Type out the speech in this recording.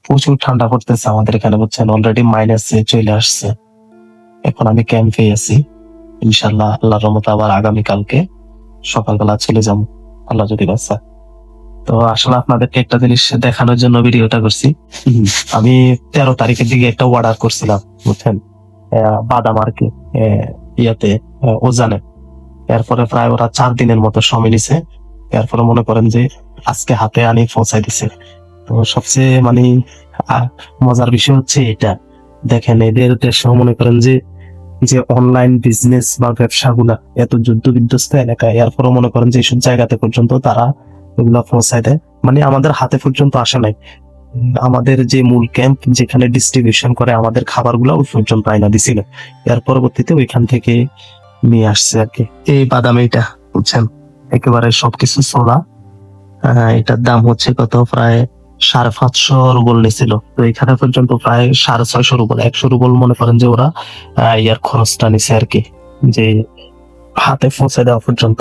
প্রচুর ঠান্ডা পড়তেছে আমাদের এখানে, বুঝছেন, অলরেডি মাইনাসে চলে আসছে। এখন আমি ক্যাম্পে আছি, ইনশাল্লাহ আল্লাহর রহমতে আবার আগামীকালকে সকালবেলা চলে যাবো, আল্লাহ যদি বাঁচায়। তো আসলে আপনাদেরকে একটা জিনিস দেখানোর জন্য ভিডিওটা করছি। আমি 13 তারিখের দিকে একটা অর্ডার করছিলাম, বুঝছেন, বাদাম আর কি, ইয়াতে, ওজানে। এরপরে প্রায় ওরা 4 দিনের মতো সময় নিছে। এরপরে মনে করেন যে আজকে হাতে আনি পৌঁছাই দিছে। তো সবচেয়ে মানে মজার বিষয় হচ্ছে এটা, দেখেন এদের দেশে মনে করেন যে যে অনলাইন বিজনেস বা ব্যবসাগুলা এত যুদ্ধ বিধ্বস্ত এলাকায়, এরপরও মনে করেন যে এইসব জায়গাতে পর্যন্ত তারা এগুলা পৌঁছায় দেয়, মানে আমাদের হাতে পর্যন্ত আসে নাই। আমাদের যে মূল ক্যাম্প যেখানে ডিস্ট্রিবিউশন করে আমাদের খাবারগুলো ওই পর্যন্ত আয়না দিছিল, এর পরবর্তীতে ওইখান থেকে নিয়ে আসছে আর কি। এই বাদাম এটা, বুঝছেন, একেবারে সবকিছু সোলা। এটার দাম হচ্ছে কত, প্রায় 550 রুবল নিছিল। তো এখানে পর্যন্ত প্রায় 650 রুবল, 100 রুবল মনে করেন যে ওরা ইয়ার খরচটা নিছে আর কি, যে হাতে পৌঁছে দেওয়া পর্যন্ত।